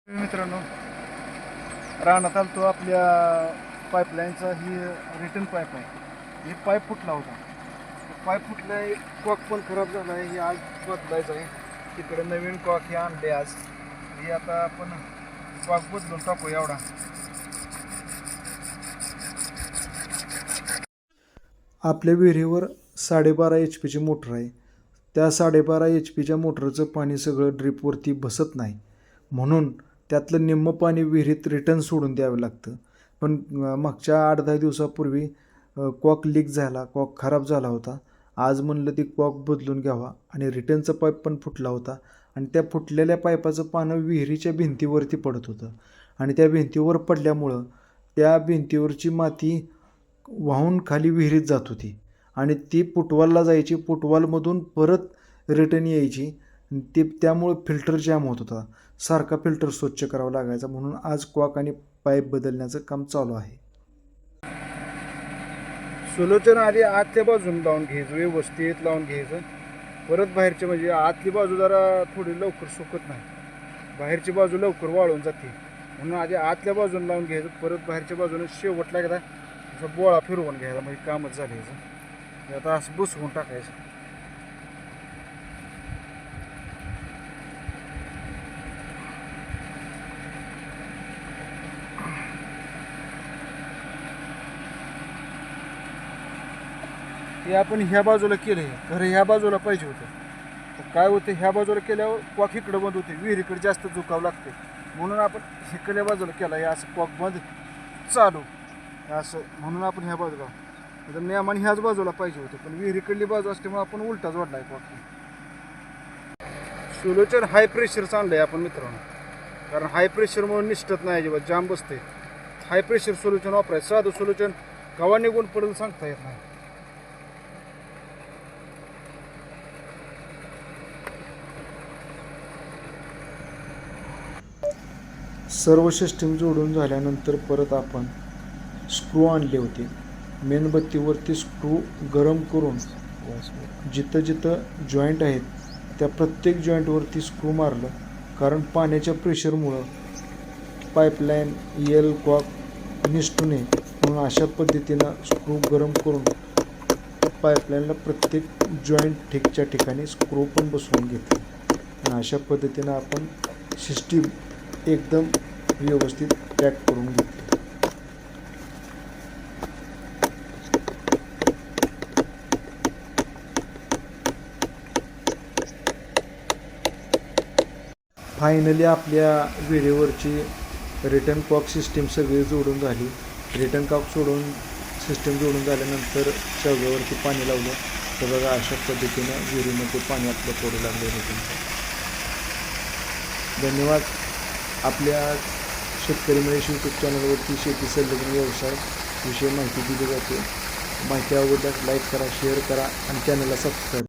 मित्रांनो, रानात आलतो. आपल्या पाईपलाईनचा ही रिटर्न पाईप आहे. ही पाईप फुटला होता. पाईप फुटलाय, कॉक पण खराब झाला आहे. ही आज बदलायचं आहे. तिकडे नवीन कॉक हे आणले आज. ही आता आपण कॉक बदलून टाकू एवढा. आपल्या विहिरीवर 12.5 HP मोटर आहे. त्या 12.5 HP मोटरचं पाणी सगळं ड्रीपवरती बसत नाही, म्हणून त्यातलं निम्मं पाणी विहिरीत रिटर्न सोडून द्यावं लागतं. पण मागच्या 8-10 दिवसापूर्वी कॉक लीक झाला, कॉक खराब झाला होता. आज म्हणलं ती कॉक बदलून घ्यावा आणि रिटर्नचा पाईप पण फुटला होता आणि त्या फुटलेल्या पाईपाचं पाणी विहिरीच्या भिंतीवरती पडत होतं आणि त्या भिंतीवर पडल्यामुळं त्या भिंतीवरची माती वाहून खाली विहिरीत जात होती आणि ती फुटवालला जायची. फुटवालमधून परत रिटर्न यायची. ते त्यामुळं फिल्टर जॅम होत होता. सारखा फिल्टर स्वच्छ करावा लागायचा. म्हणून आज कॉक आणि पाईप बदलण्याचं काम चालू आहे. सुलोचन आधी आतल्या बाजून लावून घ्यायचं, व्यवस्थित लावून घ्यायचं. परत बाहेरची म्हणजे आतली बाजू जरा थोडी लवकर सुकत नाही, बाहेरची बाजू लवकर वाळून जाते. म्हणून आधी आतल्या बाजून लावून घ्यायचं. परत बाहेरच्या बाजूने शेवटला एकदा असं बोळा फिरवून घ्यायचा, म्हणजे कामच झालं. आता असं बसवून टाकायचं. हे आपण ह्या बाजूला केलं आहे, खरं ह्या बाजूला पाहिजे होतं. तर काय होतं, ह्या बाजूला केल्यावर कॉक इकडं बंद होते, विहिरीकडे जास्त झुकावं लागते. म्हणून आपण इकडल्या बाजूला केला आहे असं कॉक बंद चालू असं. म्हणून आपण ह्या बाजूला, तर नियमाने ह्याच बाजूला पाहिजे होतं, पण विहिरीकडली बाजू असल्यामुळे आपण उलटा जोडला आहे कॉक. सोल्युशन हाय प्रेशरचं आणलं आहे आपण मित्रांनो, कारण हाय प्रेशरमुळे निष्ठत नाही, अजिबात जाम बसते. हाय प्रेशर सोल्युशन वापरायचं. साधं सोल्युशन कवा निघून पडेल सांगता येत नाही. सर्व सिस्टीम जोडून झाल्यानंतर परत आपण स्क्रू आणले होते. मेणबत्तीवरती स्क्रू गरम करून जिथं जिथं जॉईंट आहेत त्या प्रत्येक जॉईंटवरती स्क्रू मारलं, कारण पाण्याच्या प्रेशरमुळं पाईपलाईन कॉक निसटू नये म्हणून अशा पद्धतीनं स्क्रू गरम करून पाईपलाईनला प्रत्येक जॉईंट ठिकच्या ठिकाणी स्क्रू पण बसवून घेतले आणि अशा पद्धतीनं आपण सिस्टीम एकदम व्यवस्थित पॅक करून घेतली. फायनली आपल्या विहिरीवरची रिटर्न कॉक सिस्टीम सगळी जोडून झाली. रिटर्न कॉक सिस्टीम जोडून झाल्यानंतर शेवग्यावरती पाणी लावलं तर बघा अशा पद्धतीनं विहिरीमध्ये पाणी आपलं पडू लागलं रिटर्नचं. धन्यवाद. आपल्या शेतकरी महेश यूट्यूब चॅनलवरती शेती संलग्न व्यवसाय विषयी माहिती दिली जाते. माहिती आवडल्यास लाईक करा, शेअर करा आणि चॅनलला सबस्क्राईब